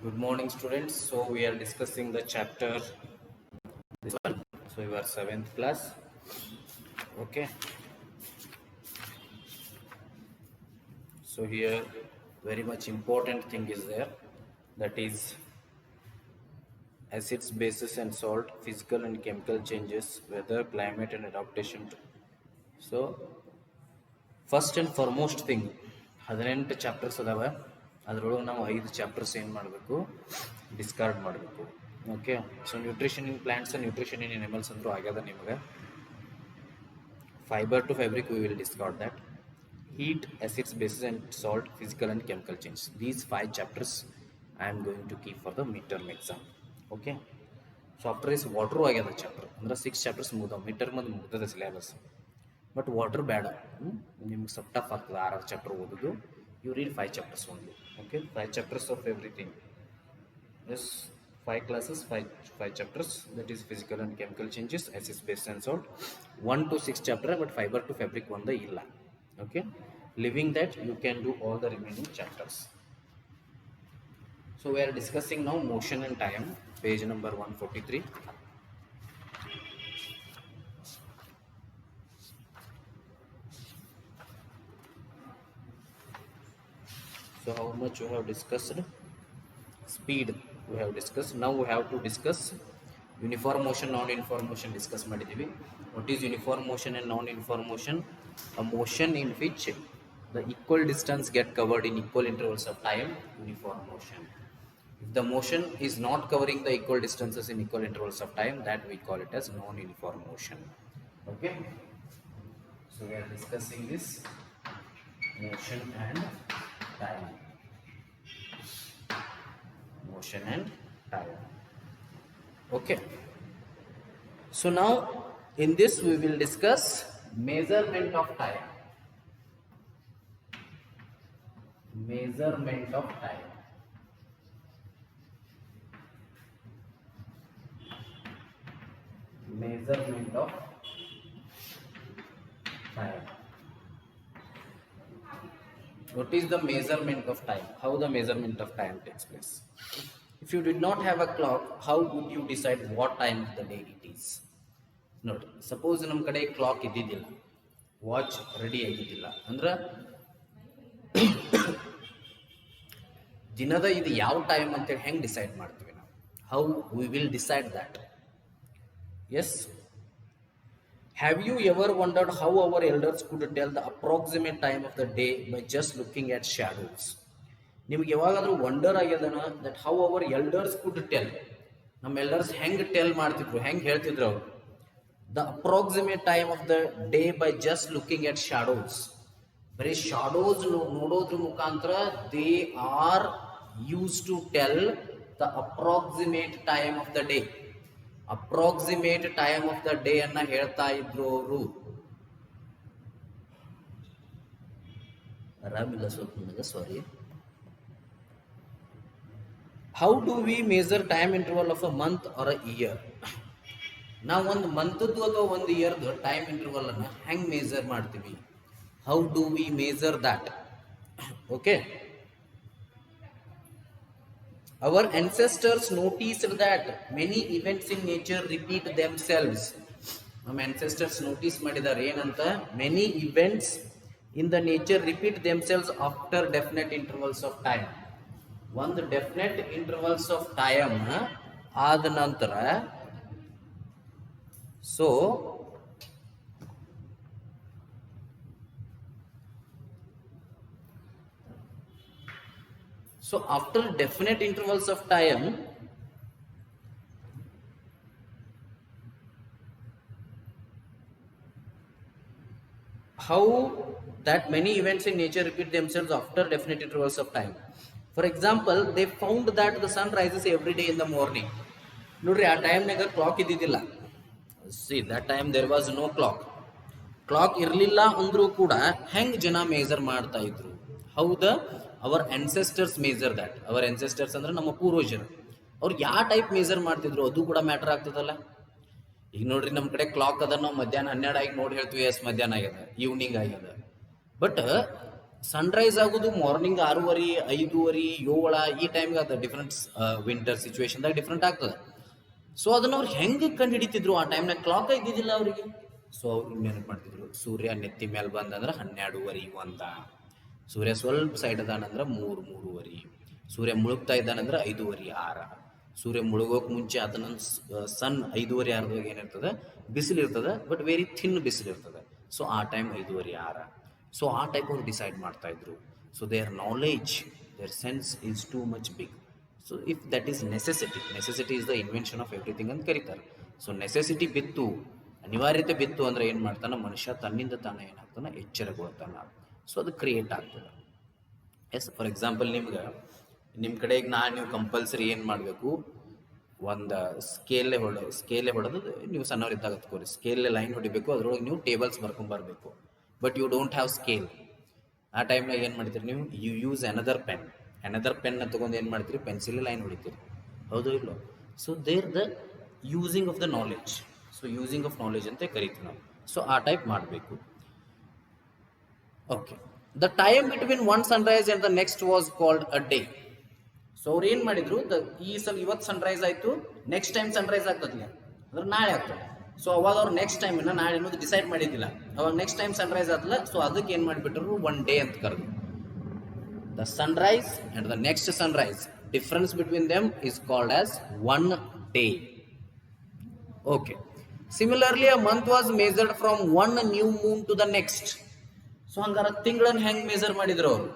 Good morning, students. So we are discussing the chapter this one. So you are seventh class. Okay. So here very much important thing is there, that is acids, bases, and salt, physical and chemical changes, weather, climate, and adaptation. So first and foremost thing 18 chapters ಅದಾವ. ಅದರೊಳಗೆ ನಾವು 5 chapters ಏನು ಮಾಡಬೇಕು, discard ಮಾಡಬೇಕು. Okay. So nutrition in plants and nutrition in animals ಅಂದರೂ ಆಗ್ಯದ ನಿಮಗೆ. Fibre to fabric we will discard that. Heat, acids, bases, and salt, physical and chemical change. These 5 chapters I am going to keep for the midterm exam. Okay. So after this water ಆಗ್ಯದ chapter ಅಂದ್ರೆ 6 chapters ಮುಗಿದವು. Mid-term ಅದು ಮುಗ್ದದ syllabus. But water ಬೇಡ, ನಿಮ್ಗೆ ಸ್ವಲ್ಪ tough ಆಗ್ತದೆ 6 chapter ಓದೋದು. You read 5 chapters only. Okay. 5 chapters of everything. Yes, 5 classes, 5 chapters, that is physical and chemical changes, acids, bases, and salt. 1 to 6 chapter, but fiber to fabric ಒಂದೇ ಇಲ್ಲ. Okay. Leaving that, you can do all the remaining chapters. So we are discussing now motion and time, page number 143. So how much we have discussed? Speed we have discussed. Now we have to discuss uniform motion, non-uniform motion discuss ಮಾಡಿದ್ದೀವಿ. What is uniform motion and non-uniform motion? A motion in which the equal distance get covered in equal intervals of time, uniform motion. If the motion is not covering the equal distances in equal intervals of time, that we call it as non-uniform motion. Okay. So we are discussing this motion and time. Motion and time. Okay. So now in this we will discuss measurement of time. Measurement of time. Measurement of time. What is the measurement of time? How the measurement of time takes place? If you did not have a clock, how would you decide what time of the day it is? ನೋಡಿ, suppose ನಮ್ಮ ಕಡೆ clock ಇದ್ದಿದ್ದಿಲ್ಲ, watch ready ಆಗಿದ್ದಿಲ್ಲ ಅಂದ್ರೆ ದಿನದ ಇದು ಯಾವ time ಅಂತೇಳಿ ಹೆಂಗೆ ಡಿಸೈಡ್ ಮಾಡ್ತೀವಿ ನಾವು? How we will decide that? Yes. Have you ever wondered how our elders could tell the approximate time of the day by just looking at shadows? ನಿಮ್ಗೆ ಯಾವಾಗಾದ್ರೂ ವಂಡರ್ ಆಗ್ಯದನ that how our elders could tell? ನಮ್ಮ elders ಹೆಂಗೆ tell ಮಾಡ್ತಿದ್ರು, ಹೆಂಗೆ ಹೇಳ್ತಿದ್ರು ಅವರು? The approximate time of the day by just looking at shadows. ಬರೀ ಶಾಡೋಸ್ ನೋಡೋದ್ರ ಮುಖಾಂತರ they are use to tell the approximate time of the day. Approximate time of the day ಅನ್ನ ಹೇಳ್ತಾ ಇದ್ರು ಅವರು. ಆರಾಮಿಲ್ಲ ಸ್ವಲ್ಪ ನನಗೆ, ಸಾರಿ. How do we measure time interval of a month or a year? ನಾವು ಒಂದು ಮಂತದ್ದು ಅಥವಾ ಒಂದು ಇಯರ್ದು ಟೈಮ್ ಇಂಟರ್ವಲ್ ಅನ್ನು ಹೆಂಗೆ ಮೇಜರ್ ಮಾಡ್ತೀವಿ? How do we major that? Okay. Our ancestors noticed that many events in nature repeat themselves. ನಮ್ಮ ancestors notice ಮಾಡಿದ್ದಾರೆ ಏನಂತ? Many events in the nature repeat themselves after definite intervals of time. ಒಂದು definite intervals of time ಆದ ನಂತರ So after definite intervals of time, how that many events in nature repeat themselves after definite intervals of time. For example, they found that the sun rises every day in the morning. ನೋಡ್ರಿ, ಆ ಟೈಮ್ನಾಗ clock ಇದ್ದಿದ್ದಿಲ್ಲ. See that time there was no clock. Clock ಇರಲಿಲ್ಲ ಅಂದ್ರೂ ಕೂಡ ಹೆಂಗೆ ಜನ measure ಮಾಡ್ತಾ ಇದ್ರು? ಹೌದ, our ancestors measure that. Our ancestors ಅಂದ್ರೆ ನಮ್ಮ ಪೂರ್ವಜರು. ಅವ್ರು ಯಾವ ಟೈಪ್ ಮೇಜರ್ ಮಾಡ್ತಿದ್ರು ಅದು ಕೂಡ ಮ್ಯಾಟರ್ ಆಗ್ತದಲ್ಲ. ಈಗ ನೋಡ್ರಿ, ನಮ್ಮ ಕಡೆ ಕ್ಲಾಕ್ ಅದ, ನಾವು ಮಧ್ಯಾಹ್ನ 12 ಆಗಿ ನೋಡಿ ಹೇಳ್ತೀವಿ ಎಸ್ ಮಧ್ಯಾಹ್ನ ಆಗ್ಯದ, ಈವ್ನಿಂಗ್ ಆಗ್ಯದ. ಬಟ್ ಸನ್ರೈಸ್ ಆಗೋದು ಮಾರ್ನಿಂಗ್ 6:30, 5:30, 7 ಈ ಟೈಮ್ಗೆ ಅದು ಡಿಫ್ರೆಂಟ್ ವಿಂಟರ್ ಸಿಚುವೇಶನ್ದಾಗ ಡಿಫ್ರೆಂಟ್ ಆಗ್ತದೆ. ಸೊ ಅದನ್ನ ಅವ್ರು ಹೆಂಗೆ ಕಂಡು ಹಿಡಿತಿದ್ರು ಆ ಟೈಮ್ನಾಗ ಕ್ಲಾಕ್ ಇದ್ದಿದ್ದಿಲ್ಲ ಅವರಿಗೆ. ಸೊ ಅವ್ರು ನೆನಪು ಮಾಡ್ತಿದ್ರು, ಸೂರ್ಯ ನೆತ್ತಿ ಮೇಲೆ ಬಂದಂದ್ರೆ 12:30 1, ಸೂರ್ಯ ಸ್ವಲ್ಪ ಸೈಡ್ ಅದಾನಂದ್ರೆ 3, 3:30, ಸೂರ್ಯ ಮುಳುಗ್ತಾ ಇದ್ದಾನಂದ್ರೆ 5:30, 6, ಸೂರ್ಯ ಮುಳುಗೋಕೆ ಮುಂಚೆ ಅದನ್ನ ಸನ್ 5:30, 6ದಾಗ ಏನಿರ್ತದೆ ಬಿಸಿಲು ಇರ್ತದೆ, ಬಟ್ ವೆರಿ ಥಿನ್ ಬಿಸಿಲು ಇರ್ತದೆ. ಸೊ ಆ ಟೈಮ್ 5:30, 6. ಸೊ ಆ ಟೈಪ್ ಅವ್ರು ಡಿಸೈಡ್ ಮಾಡ್ತಾ ಇದ್ರು. So their knowledge, their sense is too much big. So if that is necessity is the invention of everything ಅಂತ ಕರೀತಾರೆ. ಸೊ ನೆಸೆಸಿಟಿ ಬಿತ್ತು, ಅನಿವಾರ್ಯತೆ ಬಿತ್ತು ಅಂದ್ರೆ ಏನು ಮಾಡ್ತಾನೆ ಮನುಷ್ಯ ತನ್ನಿಂದ ತಾನೇ ಏನಾಗ್ತಾನೆ ಎಚ್ಚರಗೊಳ್ತಾನೆ. ಸೊ ಅದು ಕ್ರಿಯೇಟ್ ಆಗ್ತದೆ. ಎಸ್, ಫಾರ್ ಎಕ್ಸಾಂಪಲ್ ನಿಮ್ಮ ಕಡೆಗೆ ನೀವು ಕಂಪಲ್ಸರಿ ಏನು ಮಾಡಬೇಕು, ಒಂದು ಸ್ಕೇಲೇ ಹೊಡೆದು ನೀವು ಸಣ್ಣವರಿದ್ದಾಗ ಹತ್ಕೋರಿ, ಸ್ಕೇಲೇ ಲೈನ್ ಹೊಡಿಬೇಕು, ಅದ್ರೊಳಗೆ ನೀವು ಟೇಬಲ್ಸ್ ಬರ್ಕೊಂಬರ್ಬೇಕು. But you don't have scale. ಆ ಟೈಮ್ನಾಗ ಏನು ಮಾಡ್ತೀರಿ ನೀವು, ಯು ಯೂಸ್ ಅನದರ್ ಪೆನ್ನ ತೊಗೊಂಡು ಏನು ಮಾಡ್ತೀರಿ, ಪೆನ್ಸಿಲ್ ಲೈನ್ ಹೊಡಿತೀರಿ, ಹೌದು ಇಲ್ಲೋ. So there the using of the knowledge. So using of knowledge ಅಂತ ಕರಿತೀವಿ ನಾವು. ಸೊ ಆ ಟೈಪ್ ಮಾಡಬೇಕು. Okay, the time between one sunrise and the next was called a day. So ಅವ್ರು ಏನು ಮಾಡಿದ್ರು, ಇವತ್ತು ಸನ್ರೈಸ್ ಆಯಿತು, ನೆಕ್ಸ್ಟ್ ಟೈಮ್ ಸನ್ರೈಸ್ ಆಗ್ತದೆ ಅಂದ್ರೆ ನಾಳೆ ಆಗ್ತದೆ. ಸೊ ಅವಾಗ ಅವ್ರು ನೆಕ್ಸ್ಟ್ ಟೈಮ್ ನಾಳೆ ಅನ್ನೋದು ಡಿಸೈಡ್ ಮಾಡಿದ್ದಿಲ್ಲ, ಅವಾಗ ನೆಕ್ಸ್ಟ್ ಟೈಮ್ ಸನ್ರೈಸ್ ಆತಲ್ಲ. ಸೊ ಅದಕ್ಕೆ ಏನು ಮಾಡಿಬಿಟ್ರು, ಒನ್ ಡೇ ಅಂತ ಕರೆದು. The sunrise and the next sunrise, difference between them is called as one day. Okay, similarly a month was measured from one new moon to the next. So ಹಂಗಾರೆ ತಿಂಗಳನ್ನು ಹೆಂಗೆ measure ಮಾಡಿದ್ರು ಅವರು,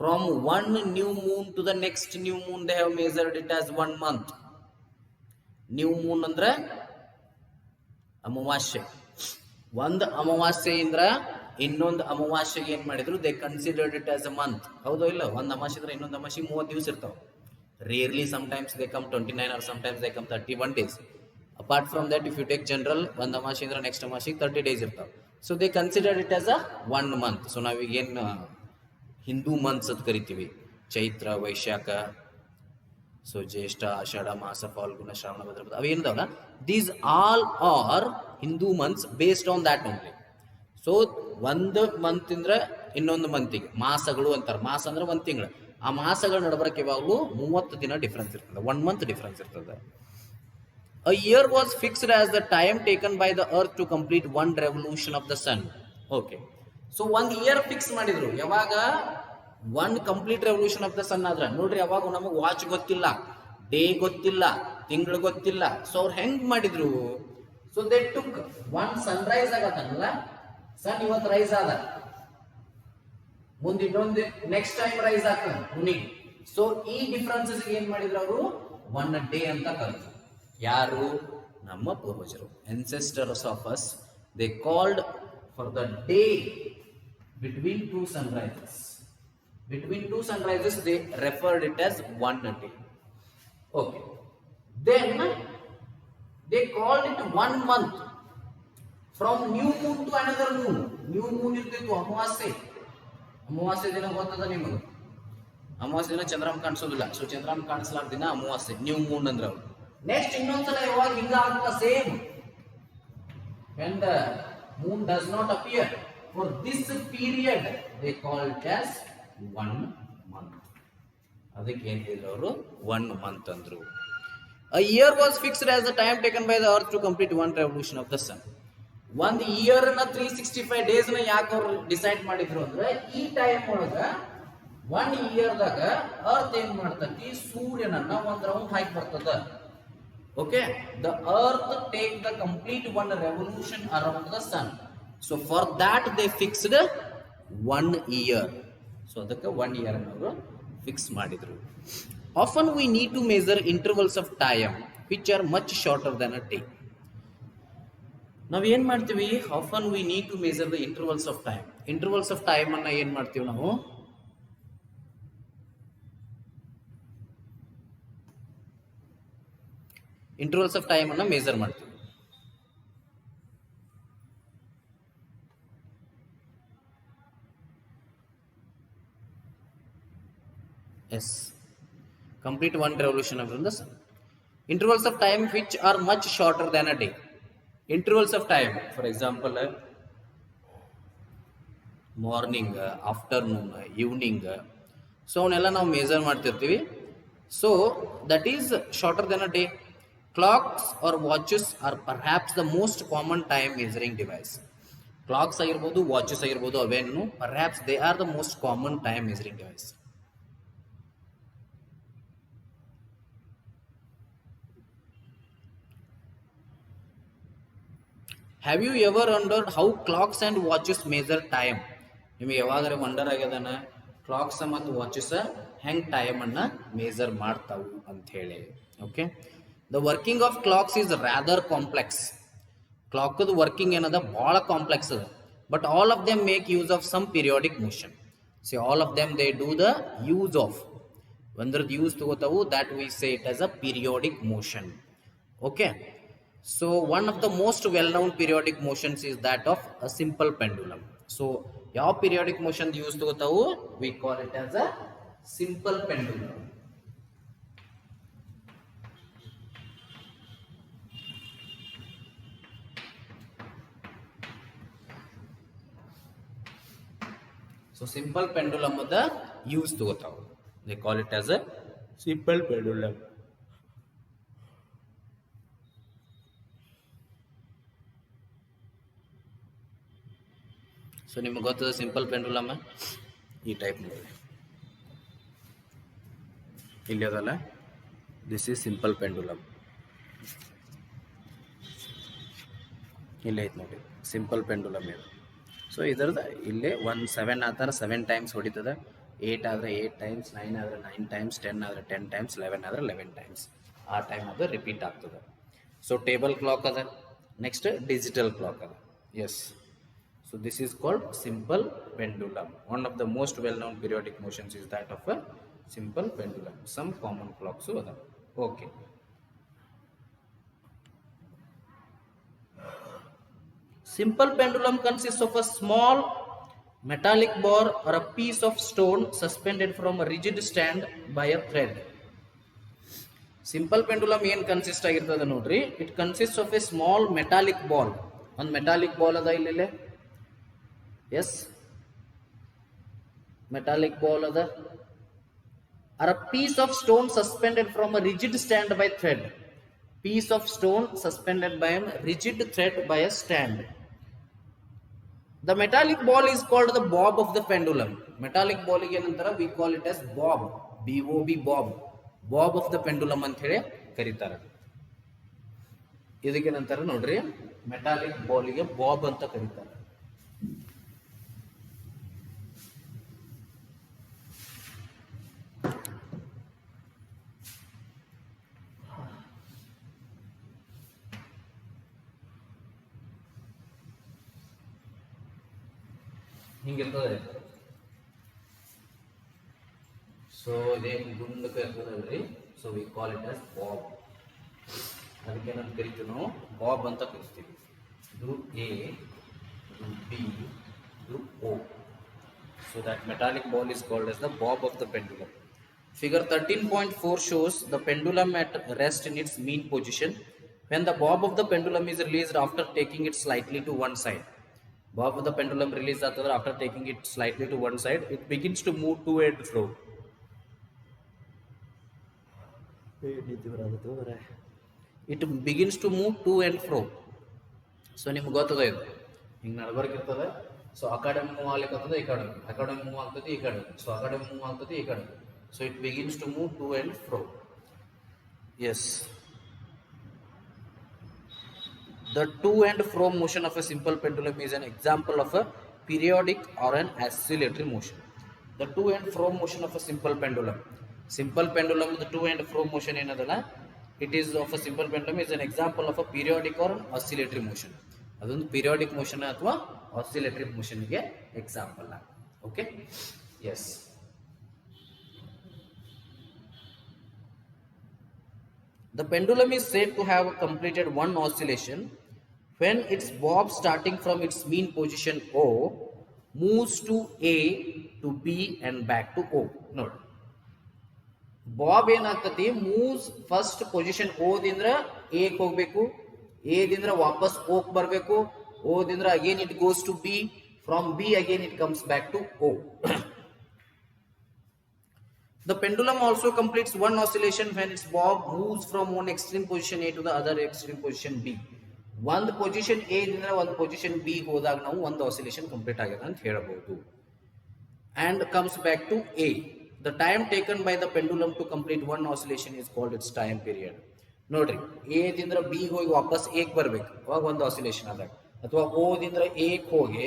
from one new moon to the next new moon they have measured it as 1 month. New moon ಅಂದ್ರೆ ಅಮಾವಾಸ್ಯೆ. ಒಂದು ಅಮಾವಾಸ್ಯೆಯಿಂದ ಇನ್ನೊಂದು ಅಮಾವಾಸ್ಯೆಗೆ ಏನ್ ಮಾಡಿದ್ರು, they considered it as a month, ಹೌದೋ ಇಲ್ಲ. ಒಂದು ಅಮಾವಾಸ್ಯೆ ಇದ್ರೆ ಇನ್ನೊಂದು ಅಮಾವಾಸ್ಯೆ 30 ದಿವಸ ಇರ್ತಾವೆ. Rarely sometimes they come 29 or sometimes they come 31 days. Apart from that, if you take general, ಒಂದು ಅಮಾವಾಸ್ಯೆ ಅಂದ್ರೆ ನೆಕ್ಸ್ಟ್ ಅಮಾವಾಸ್ಯೆಗೆ 30 days ಇರ್ತಾವೆ. So they considered it as a 1 month. So ನಾವೀಗೇನು ಹಿಂದೂ ಮಂತ್ಸ್ ಅಂತ ಕರಿತೀವಿ, ಚೈತ್ರ, ವೈಶಾಖ, ಸೊ ಜ್ಯೇಷ್ಠ, ಆಷಾಢ, ಮಾಸ, ಫಾಲ್ಗುಣ, ಶ್ರಾವಣ, ಭದ್ರಪದ, ಅವೇನಿದಾವಲ್ಲ, these all are Hindu months based on that only. So ಒಂದು ಮಂತ್ ಅಂದ್ರೆ ಇನ್ನೊಂದು ಮಂತಿಗೆ ಮಾಸಗಳು ಅಂತಾರೆ. ಮಾಸ ಅಂದ್ರೆ ಒಂದು ತಿಂಗಳು. ಆ ಮಾಸಗಳ ನಡಬರಕ್ಕೆ ಯಾವಾಗಲೂ 30 ದಿನ ಡಿಫ್ರೆನ್ಸ್ ಇರ್ತದೆ, 1 month ಡಿಫ್ರೆನ್ಸ್ ಇರ್ತದೆ. A year was fixed as the time taken by the earth to complete one revolution of the sun. Okay. So ಒಂದು ಇಯರ್ ಫಿಕ್ಸ್ ಮಾಡಿದ್ರು. ಯಾವಾಗ one complete revolution of the sun ಆದ್ರೆ ನೋಡ್ರಿ, ಅವಾಗ ನಮಗೆ watch ಗೊತ್ತಿಲ್ಲ, day ಗೊತ್ತಿಲ್ಲ, ತಿಂಗಳು ಗೊತ್ತಿಲ್ಲ. ಸೊ ಅವ್ರು ಹೆಂಗ್ ಮಾಡಿದ್ರು, so they took one Sunrise ಆಗತ್ತಲ್ಲ, ಸನ್ ಇವತ್ತು ರೈಸ್ ಆದ, ಮುಂದೆ ಇನ್ನೊಂದು ನೆಕ್ಸ್ಟ್ ಟೈಮ್ ರೈಸ್ ಆಗ್ತದೆ ಮುನಿಗೆ. ಸೊ ಈ ಡಿಫ್ರೆನ್ಸಸ್ ಏನ್ ಮಾಡಿದ್ರು ಅವರು, 1 day ಅಂತ ಕರೆದ್ರು. ಯಾರು, ನಮ್ಮ ಪೂರ್ವಜರು, ancestors of us, they called for the day between two sunrises. Between two sunrises, they referred it as 1 day. Okay. Then they called it 1 month. From new moon to another moon. New moon ಇರ್ತಿತ್ತು ಅಮಾವಾಸ್ಯೆ. ಅಮಾವಾಸ್ಯೆ ದಿನ ಗೊತ್ತದ ನಿಮಗೆ, ಅಮಾವಾಸ್ಯೆ ದಿನ ಚಂದ್ರಮ ಕಾಣಿಸೋದಿಲ್ಲ. So ಚಂದ್ರಮ ಕಾಣಿಸ್ಲಾರ ದಿನ ಅಮಾವಾಸ್ಯೆ, ನ್ಯೂ ಮೂನ್ ಅಂದ್ರೆ ಅವ್ರು. ನೆಕ್ಸ್ಟ್ ಇನ್ನೊಂದ್ಸಲ ಯಾವಾಗ ಹಿಂಗ ಆಗ್ತದ same, when the moon does not appear for this period, they call it as 1 month. ಅದಕ್ಕೆ ಏನ್ ಹೇಳಿದ್ರು ಅವರು, 1 month ಅಂದ್ರು. A year was fixed as the time taken by the earth to complete one revolution of the sun. ಒಂದು year ನ 365 days ನ ಯಾಕೆ ಅವ್ರು ಡಿಸೈಡ್ ಮಾಡಿದ್ರು ಅಂದ್ರೆ, ಈ ಟೈಮ್ ಒಳಗ 1 year ದಾಗ ಅರ್ತ್ ಏನ್ ಮಾಡ್ತತಿ, ಸೂರ್ಯನನ್ನ ಒಂದ್ ರೌಂಡ್ ಹಾಕಿ ಬರ್ತದ. Okay, the earth take the complete one revolution around the sun. So for that they fixed 1 year. So ಅದಕ್ಕೆ 1 year ಅನ್ನೋರು ಫಿಕ್ಸ್ ಮಾಡಿದ್ರು. Often we need to measure intervals of time which are much shorter than a day. ನಾವು ಏನ್ ಮಾಡ್ತೀವಿ, often we need to measure the intervals of time. Intervals of time ಅನ್ನ ಏನ್ ಮಾಡ್ತೀವಿ ನಾವು, ಇಂಟರ್ವಲ್ಸ್ ಆಫ್ ಟೈಮ್ ಅನ್ನ measure ಮಾಡ್ತೀವಿ. Yes, complete one revolution of the sun. Intervals of time which are much shorter than a day. Intervals of time, for example morning, afternoon, evening, so ಅವನ್ನೆಲ್ಲ ನಾವು measure ಮಾಡ್ತಿರ್ತೀವಿ. So that is shorter than a day. Clocks or watches are perhaps the most common time measuring device. Clocks ಆಗಿರ್ಬೋದು, watches ಆಗಿರ್ಬೋದು, ಅವೇನು perhaps they are the most common time measuring device. Have you ever wondered how clocks and watches measure time? ನಿಮಗೆ ಯಾವಾಗಾರ wonder ಆಗ್ಯದನ clocks ಮತ್ತು watches ಹೆಂಗೆ ಟೈಮನ್ನು measure ಮಾಡ್ತಾವು ಅಂಥೇಳಿ. Okay, the working of clocks is rather complex. ಕ್ಲಾಕದ working ಏನದ ಭಾಳ ಕಾಂಪ್ಲೆಕ್ಸ್ ಅದ. But all of them make use of some periodic motion. See all of them they do the use of, ಒಂದ್ರದ್ದು use ತಗೋತಾವು, that we say it as a periodic motion. Okay, so one of the most well known periodic motions is that of a simple pendulum. So ಯಾವ periodic motion use ತಗೋತಾವು, we call it as a simple pendulum. So simple pendulum ಅದ use ತಗೋತಾವು, they call it as a simple pendulum. So ನಿಮಗೆ ಗೊತ್ತದ simple pendulum ಈ type ನೋಡಿ, ಇಲ್ಲಿ ಅದಲ್ಲ, ದಿಸ್ ಈಸ್ ಸಿಂಪಲ್ ಪೆಂಡುಲಮ್. ಇಲ್ಲೇ ಐತೆ ನೋಡಿ ಸಿಂಪಲ್ ಪೆಂಡುಲಮ್ ಇದು. ಸೊ ಇದರದ್ದು ಇಲ್ಲೇ 7 ಆದ್ರೆ 7 ಟೈಮ್ಸ್ ಹೊಡಿತದೆ, 8 ಆದರೆ 8 ಟೈಮ್ಸ್, 9 ಆದರೆ 9 ಟೈಮ್ಸ್, 10 ಆದರೆ 10 ಟೈಮ್ಸ್, 11 ಆದರೆ 11 ಟೈಮ್ಸ್. ಆ ಟೈಮ್ ಅದು ರಿಪೀಟ್ ಆಗ್ತದೆ. ಸೊ ಟೇಬಲ್ ಕ್ಲಾಕ್ ಅದ, ನೆಕ್ಸ್ಟ್ ಡಿಜಿಟಲ್ ಕ್ಲಾಕ್ ಅದ. Yes, so this is called simple pendulum. One of the most well known periodic motions is that of a simple pendulum. Some common clocks are there. Okay, simple pendulum consists of a small metallic bar or a piece of stone suspended from a rigid stand by a thread. Simple pendulum ಏನು consist ಆಗಿರ್ತದೆ ನೋಡ್ರಿ, it consist of A small metallic ball. ಒಂದು metallic ball ಅದ ಇಲ್ಲೇ, yes, metallic ball ada, or a piece of stone suspended from a rigid stand by thread. Piece of stone suspended by a rigid thread by a stand. The metallic ball is called the bob of the pendulum. Metallic ball ige nantara we call it as bob, bob, bob, bob of the pendulum ಅಂತ ಹೇಳಿ ಕರೀತಾರೆ. ಇದಕ್ಕೆ ನಂತರ ನೋಡ್ರಿ metallic ball ಗೆ Bob ಅಂತ ಕರೀತಾರೆ. ಹಿಂಗಿರ್ತದೆ. ಸೊ ಇದೇನು ಗುಂಡಕ್ಕೆ ಇರ್ತದಲ್ರಿ, so we call it as bob. ಅದಕ್ಕೆ ಏನಂತ ಕರಿತೀವಿ ನಾವು, ಬಾಬ್ ಅಂತ ಕರಿತೀವಿ. ಇದು ಎ, ಇದು ಬಿ, ಇದು O. So that metallic ball is called as the bob of the pendulum. Figure 13.4 shows the pendulum at rest in its mean position when the bob of the pendulum is released after taking it slightly to one side. Bob of the pendulum released after taking it slightly to one side, it begins to move to and fro. It begins to move to and fro. So ನಿಮ್ಗೆ ಗೊತ್ತದ ಇದು ಹಿಂಗೆ ನಡ್ಬರ್ಕ್ ಇರ್ತದೆ. So ಆ ಕಡೆ move ಆಗ್ಲಿಕ್ಕೆ ಈ ಕಡೆ, ಆ ಕಡೆ ಮೂವ್ ಆಗ್ತದೆ ಈ ಕಡೆ, ಸೊ ಆ ಕಡೆ ಮೂವ್ ಆಗ್ತದೆ ಈ ಕಡೆ. So it begins to move to and fro. Yes, the to and fro motion of a simple pendulum is an example of a periodic or an oscillatory motion. The to and fro motion of a simple pendulum. Simple pendulum, the to and fro motion ಏನದಲ್ಲ, it is of a simple pendulum is an example of a periodic or an oscillatory motion. ಅದೊಂದು periodic motion ಅಥವಾ oscillatory motion ಗೆ example. Okay, yes. The pendulum is said to have completed one oscillation when its bob starting from its mean position O moves to A to B and back to O. Note, bob ಏನಾಗ್ತತಿ, moves first position O ದಿಂದ A ಗೆ ಹೋಗ್ಬೇಕು, A ದಿಂದ ವಾಪಸ್ O ಗೆ ಬರಬೇಕು, O ದಿಂದ again it goes to B, From B again it comes back to O. The pendulum also completes one oscillation when its bob moves from one extreme position A to the other extreme position B. One position A ಇಂದ ಒಂದು position B ಹೋದಾಗ ನಾವು ಒಂದು oscillation complete ಆಗಿದೆ ಅಂತ ಹೇಳಬಹುದು. And comes back to A. The time taken by the pendulum to complete one oscillation is called its time period. ನೋಡ್ರಿ, A ದಿಂದ B ಹೋಗಿ ವಾಪಸ್ A ಗೆ ಬರಬೇಕು, ಅವಾಗ ಒಂದು oscillation ಆದಾಗ, ಅಥವಾ O ದಿಂದ A ಗೆ ಹೋಗಿ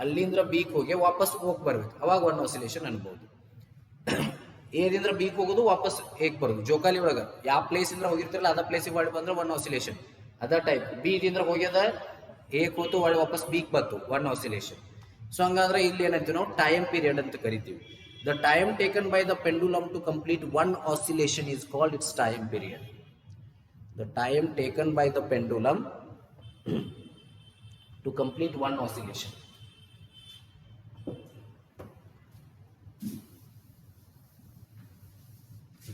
ಅಲ್ಲಿಂದ B ಗೆ ಹೋಗಿ ವಾಪಸ್ O ಗೆ ಬರಬೇಕು, ಅವಾಗ ಒಂದು oscillation ಅನ್ಬೋದು. A ದಿಂದ B ಗೆ ಹೋಗೋದು ವಾಪಸ್ A ಗೆ ಬರೋದು. ಜೋಕಾಲಿ ಒಳಗ ಯಾವ ಪ್ಲೇಸ್ ಇಂದ ಹೋಗಿರ್ತಿರಲ್ಲ ಅದ ಪ್ಲೇಸಿಗೆ ಹೊಳ್ಳಿ ಬಂದ್ರೆ ಒನ್ ಆಸಿಲೇಷನ್. ಅದ ಟೈಪ್ B ದಿಂದ ಹೋಗ್ಯದ A ಗೆ ಹೋತು ಹೊಳ್ಳಿ ವಾಪಸ್ B ಗೆ ಬಂತು, ಒನ್ ಆಸಿಲೇಷನ್. ಸೊ ಹಂಗಾದ್ರೆ ಇಲ್ಲಿ ಏನಂತೀವಿ ನಾವು ಟೈಮ್ ಪೀರಿಯಡ್ ಅಂತ ಕರಿತೀವಿ. The time taken by the pendulum to complete one oscillation is called its time period. The time taken by the pendulum to complete one oscillation.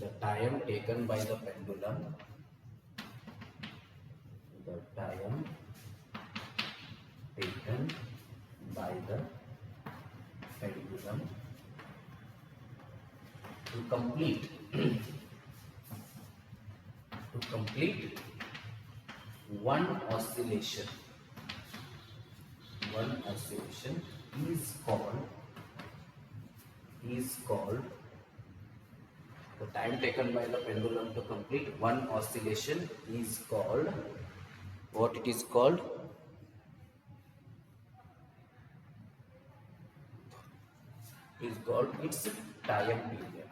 The time taken by the pendulum, the time taken by the pendulum to complete one oscillation is called the time taken by the pendulum to complete one oscillation is called, what it is called? Is called its time period.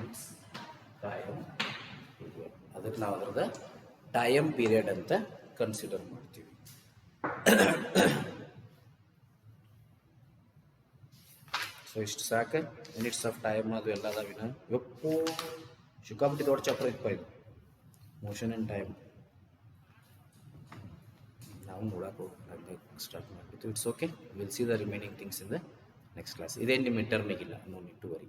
Its time period. ಅದಕ್ಕೆ ನಾವು ಅದರದ time period ಅಂತ consider ಮಾಡ್ತೀವಿ. So ಇಷ್ಟು ಸಾಕು. Minutes of time ಅದು ಎಲ್ಲ ಅದಾವಿನ ಯಪ್ಪು ಸಿಕ್ಕಾಪಟ್ಟಿ ದೊಡ್ಡ ಚಾಪ್ಟರ್ ಇತ್ತು ಇದು, ಮೋಷನ್ ಆ್ಯಂಡ್ ಟೈಮ್. ನಾವು ನೋಡಕ್ಕೆ ಹೋಗಿ ಸ್ಟಾರ್ಟ್ ಮಾಡಿಬಿಟ್ಟು it's okay. Will see the remaining things in the next class. ಇದೇನು ನಿಮ್ಮ ಇಂಟರ್ಮಿಗಿಲ್ಲ, ನೋ ನೀಡ್ ಟು ವರಿ.